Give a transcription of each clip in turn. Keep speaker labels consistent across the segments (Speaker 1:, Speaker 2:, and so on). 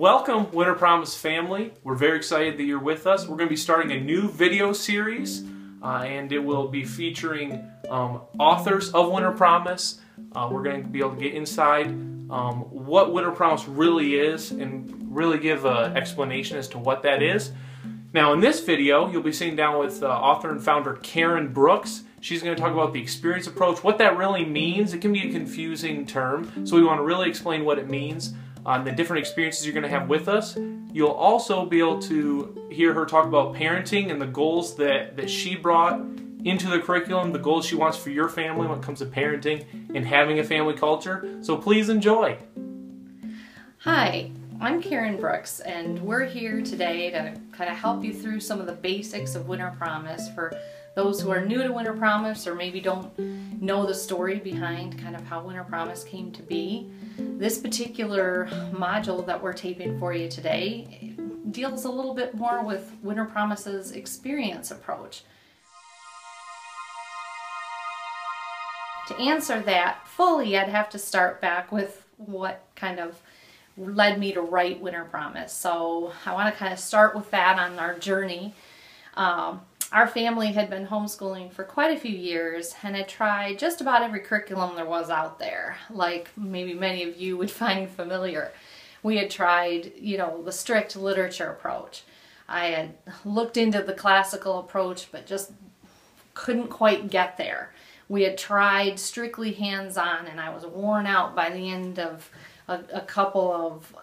Speaker 1: welcome, Winter Promise family. We're very excited that you're with us. We're going to be starting a new video series, and it will be featuring authors of Winter Promise. We're going to be able to get inside what Winter Promise really is and really give an explanation as to what that is. Now, in this video, you'll be sitting down with author and founder Kaeryn Brooks. She's going to talk about the experience approach, what that really means. It can be a confusing term, so we want to really explain what it means. The different experiences you're going to have with us. You'll also be able to hear her talk about parenting and the goals that she brought into the curriculum, the goals she wants for your family when it comes to parenting and having a family culture. So please enjoy.
Speaker 2: Hi, I'm Kaeryn Brooks, and we're here today to kind of help you through some of the basics of Winter Promise for those who are new to Winter Promise or maybe don't know the story behind kind of how Winter Promise came to be. This particular module that we're taping for you today deals a little bit more with Winter Promise's experience approach. To answer that fully, I'd have to start back with what kind of led me to write Winter Promise. So I want to kind of start with that on our journey. Our family had been homeschooling for quite a few years and had tried just about every curriculum there was out there, like maybe many of you would find familiar. We had tried, the strict literature approach. I had looked into the classical approach, but just couldn't quite get there. We had tried strictly hands-on, and I was worn out by the end of a couple of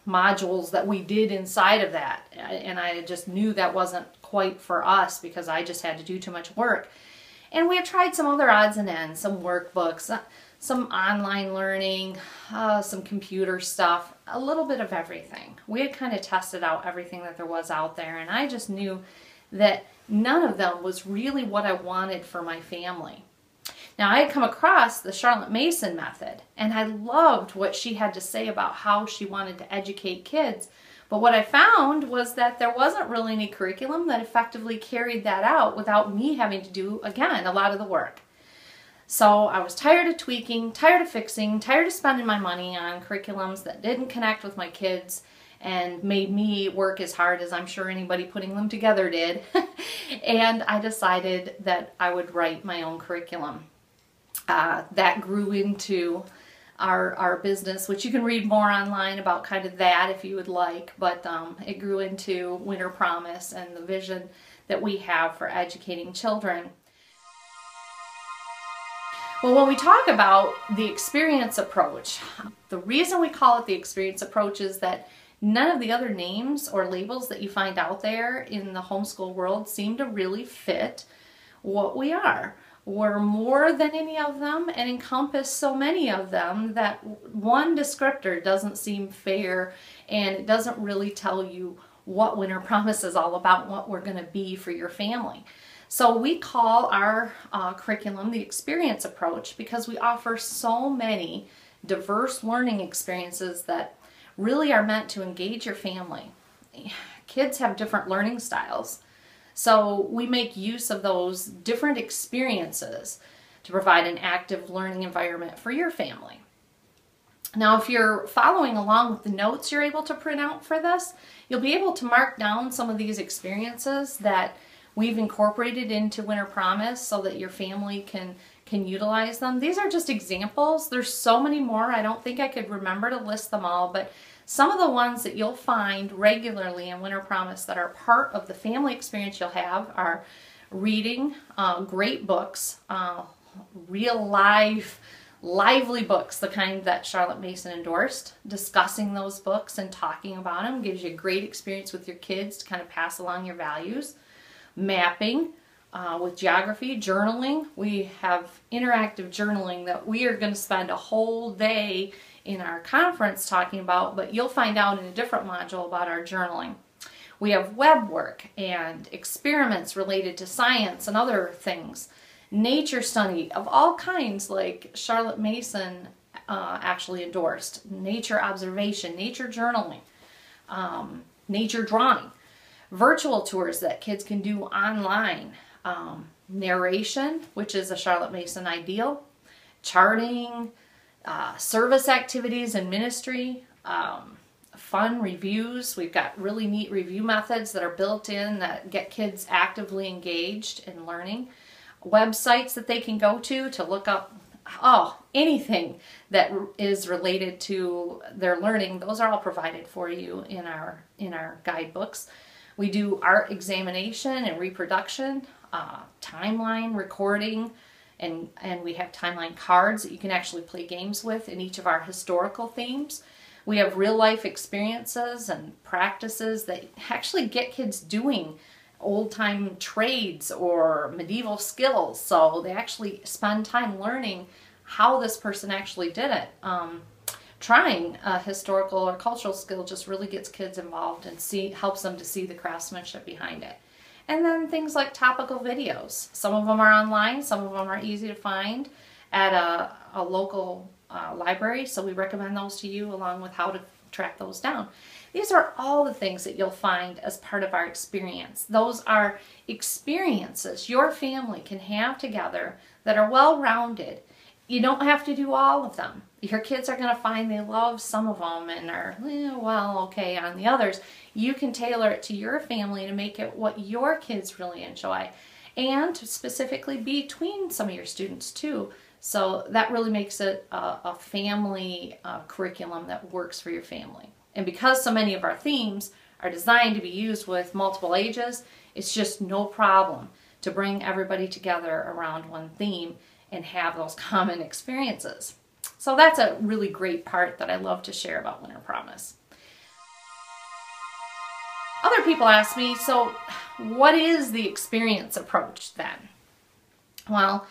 Speaker 2: modules that we did inside of that, and I just knew that wasn't quite for us because I just had to do too much work. And we had tried some other odds and ends, some workbooks, some online learning, some computer stuff, a little bit of everything. We had kind of tested out everything that there was out there, and I just knew that none of them was really what I wanted for my family. Now, I had come across the Charlotte Mason method, and I loved what she had to say about how she wanted to educate kids. But what I found was that there wasn't really any curriculum that effectively carried that out without me having to do, again, a lot of the work. So I was tired of tweaking, tired of fixing, tired of spending my money on curriculums that didn't connect with my kids and made me work as hard as I'm sure anybody putting them together did. And I decided that I would write my own curriculum. That grew into our business, which you can read more online about kind of that if you would like, but it grew into Winter Promise and the vision that we have for educating children. Well, when we talk about the experience approach, the reason we call it the experience approach is that none of the other names or labels that you find out there in the homeschool world seem to really fit what we are. We're more than any of them and encompass so many of them that one descriptor doesn't seem fair, and it doesn't really tell you what Winter Promise is all about, what we're going to be for your family. So we call our curriculum the experience approach because we offer so many diverse learning experiences that really are meant to engage your family. Kids have different learning styles. So we make use of those different experiences to provide an active learning environment for your family. Now, if you're following along with the notes you're able to print out for this, you'll be able to mark down some of these experiences that we've incorporated into Winter Promise so that your family can utilize them. These are just examples. There's so many more. I don't think I could remember to list them all, but some of the ones that you'll find regularly in Winter Promise that are part of the family experience you'll have are reading great books, real live, lively books, the kind that Charlotte Mason endorsed. Discussing those books and talking about them gives you a great experience with your kids to kind of pass along your values. Mapping with geography, journaling. We have interactive journaling that we are going to spend a whole day in our conference talking about, but you'll find out in a different module about our journaling. We have web work and experiments related to science and other things. Nature study of all kinds, like Charlotte Mason actually endorsed. Nature observation, nature journaling, nature drawing. Virtual tours that kids can do online. Narration, which is a Charlotte Mason ideal. Charting, service activities and ministry, fun reviews. We've got really neat review methods that are built in that get kids actively engaged in learning. Websites that they can go to look up anything that is related to their learning. Those are all provided for you in our guidebooks. We do art examination and reproduction, timeline recording, and we have timeline cards that you can actually play games with in each of our historical themes. We have real life experiences and practices that actually get kids doing old time trades or medieval skills. So they actually spend time learning how this person actually did it. Trying a historical or cultural skill just really gets kids involved and helps them to see the craftsmanship behind it. And then things like topical videos. Some of them are online, some of them are easy to find at a local library, so we recommend those to you along with how to track those down. These are all the things that you'll find as part of our experience. Those are experiences your family can have together that are well-rounded. You don't have to do all of them. Your kids are going to find they love some of them and are, okay on the others. You can tailor it to your family to make it what your kids really enjoy, and specifically between some of your students too. So that really makes it a family curriculum that works for your family. And because so many of our themes are designed to be used with multiple ages, it's just no problem to bring everybody together around one theme and have those common experiences. So that's a really great part that I love to share about Winter Promise. Other people ask me, so what is the experience approach then? Well,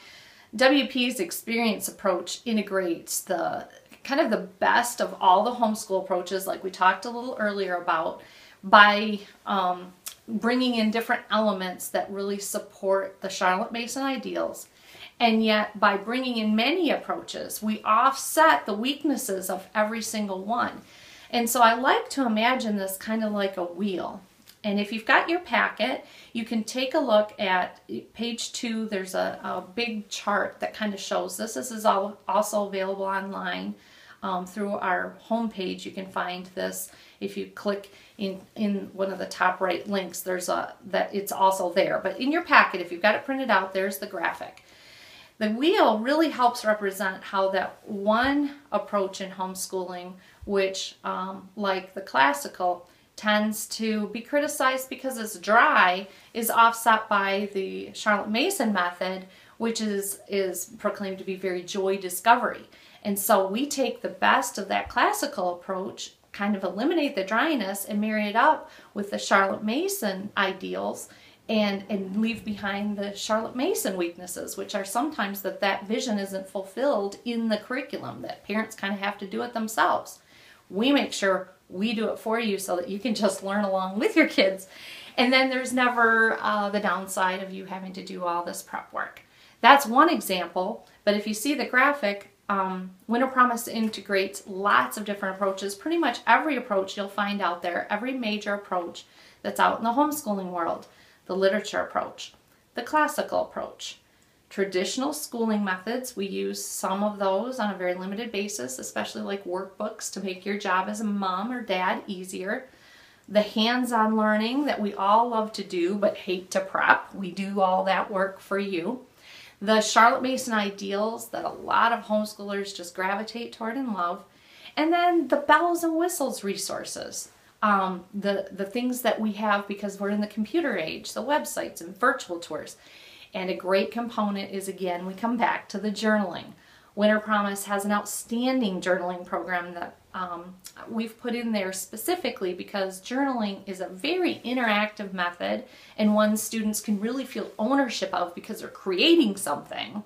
Speaker 2: WP's experience approach integrates the best of all the homeschool approaches, like we talked a little earlier about, by bringing in different elements that really support the Charlotte Mason ideals. And yet, by bringing in many approaches, we offset the weaknesses of every single one. And so I like to imagine this kind of like a wheel. And if you've got your packet, you can take a look at page 2. There's a big chart that kind of shows this. This is also available online through our homepage. You can find this if you click in one of the top right links. There's that it's also there. But in your packet, if you've got it printed out, there's the graphic. The wheel really helps represent how that one approach in homeschooling, which like the classical, tends to be criticized because it's dry, is offset by the Charlotte Mason method, which is proclaimed to be very joy discovery. And so we take the best of that classical approach, kind of eliminate the dryness, and marry it up with the Charlotte Mason ideals, and leave behind the Charlotte Mason weaknesses, which are sometimes that vision isn't fulfilled in the curriculum, that parents kind of have to do it themselves. We make sure we do it for you so that you can just learn along with your kids. And then there's never the downside of you having to do all this prep work. That's one example, but if you see the graphic, Winter Promise integrates lots of different approaches. Pretty much every approach you'll find out there, every major approach that's out in the homeschooling world. The literature approach, the classical approach, traditional schooling methods. We use some of those on a very limited basis, especially like workbooks to make your job as a mom or dad easier. The hands-on learning that we all love to do but hate to prep. We do all that work for you. The Charlotte Mason ideals that a lot of homeschoolers just gravitate toward and love. And then the bells and whistles resources. The things that we have because we're in the computer age, the websites and virtual tours. And a great component is, again, we come back to the journaling. Winter Promise has an outstanding journaling program that we've put in there specifically because journaling is a very interactive method and one students can really feel ownership of because they're creating something.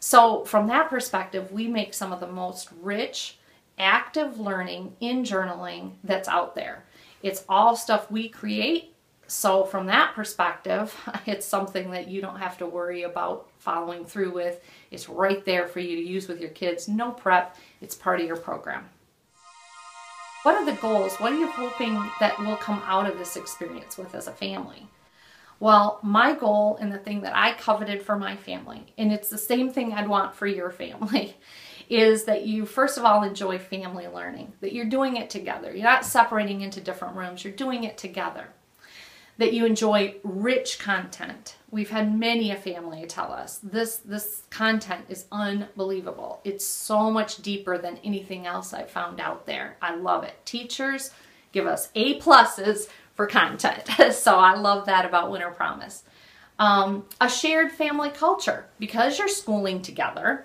Speaker 2: So from that perspective, we make some of the most rich, active learning in journaling that's out there. It's all stuff we create, so from that perspective, it's something that you don't have to worry about following through with. It's right there for you to use with your kids. No prep, it's part of your program. What are the goals? What are you hoping that will come out of this experience with as a family? Well, my goal and the thing that I coveted for my family, and it's the same thing I'd want for your family, is that you first of all enjoy family learning, that you're doing it together. You're not separating into different rooms, you're doing it together. That you enjoy rich content. We've had many a family tell us this content is unbelievable. It's so much deeper than anything else I've found out there. I love it. Teachers give us A+ for content. So I love that about Winter Promise. A shared family culture. Because you're schooling together,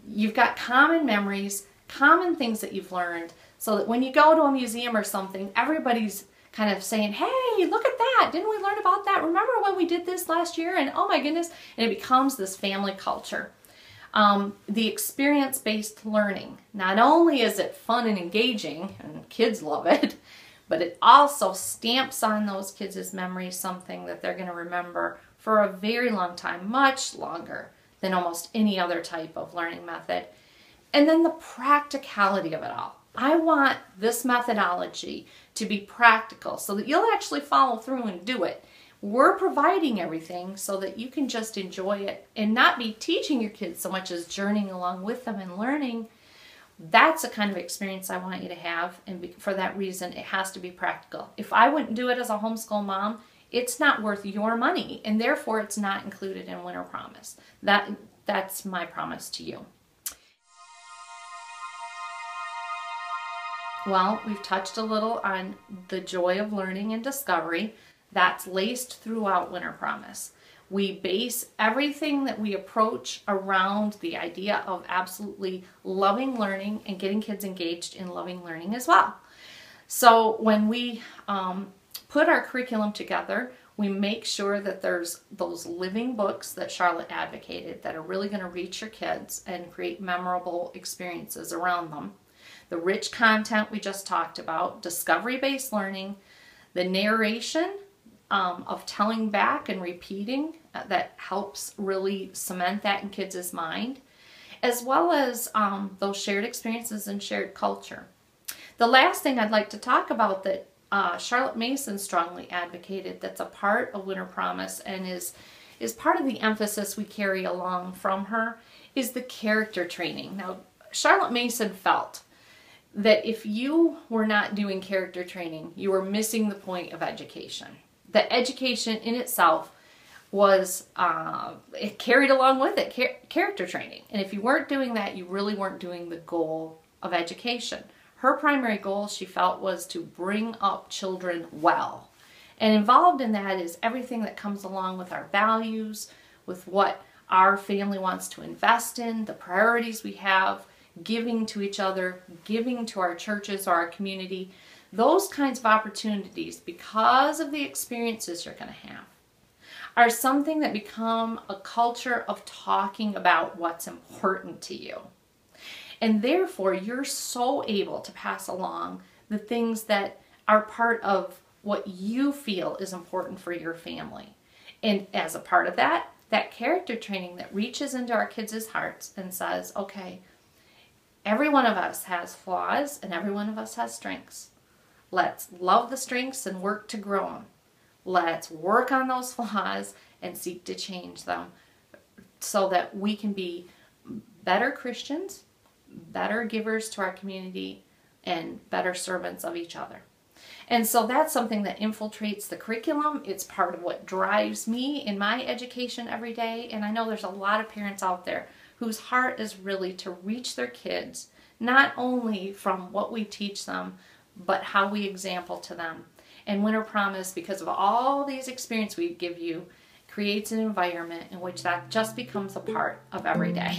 Speaker 2: you've got common memories, common things that you've learned, so that when you go to a museum or something, everybody's kind of saying, hey, look at that. Didn't we learn about that? Remember when we did this last year? And oh my goodness. And it becomes this family culture. The experience-based learning. Not only is it fun and engaging, and kids love it, but it also stamps on those kids' memories something that they're going to remember for a very long time, much longer than almost any other type of learning method. And then the practicality of it all. I want this methodology to be practical so that you'll actually follow through and do it. We're providing everything so that you can just enjoy it and not be teaching your kids so much as journeying along with them and learning. That's the kind of experience I want you to have, and for that reason it has to be practical. If I wouldn't do it as a homeschool mom, it's not worth your money, and therefore it's not included in Winter Promise. That's my promise to you. Well, we've touched a little on the joy of learning and discovery. That's laced throughout Winter Promise. We base everything that we approach around the idea of absolutely loving learning and getting kids engaged in loving learning as well. So when we put our curriculum together, we make sure that there's those living books that Charlotte advocated that are really going to reach your kids and create memorable experiences around them. The rich content we just talked about, discovery-based learning, the narration of telling back and repeating that helps really cement that in kids' mind, as well as those shared experiences and shared culture. The last thing I'd like to talk about that Charlotte Mason strongly advocated, that's a part of Winter Promise and is part of the emphasis we carry along from her, is the character training. Now, Charlotte Mason felt that if you were not doing character training, you were missing the point of education. That education in itself was, it carried along with it character training. And if you weren't doing that, you really weren't doing the goal of education. Her primary goal, she felt, was to bring up children well. And involved in that is everything that comes along with our values, with what our family wants to invest in, the priorities we have, giving to each other, giving to our churches or our community. Those kinds of opportunities, because of the experiences you're going to have, are something that become a culture of talking about what's important to you. And therefore, you're so able to pass along the things that are part of what you feel is important for your family. And as a part of that, that character training that reaches into our kids' hearts and says, okay, every one of us has flaws and every one of us has strengths. Let's love the strengths and work to grow them. Let's work on those flaws and seek to change them so that we can be better Christians, better givers to our community, and better servants of each other. And so that's something that infiltrates the curriculum. It's part of what drives me in my education every day. And I know there's a lot of parents out there whose heart is really to reach their kids, not only from what we teach them, but how we example to them. And Winter Promise, because of all these experiences we give you, creates an environment in which that just becomes a part of every day.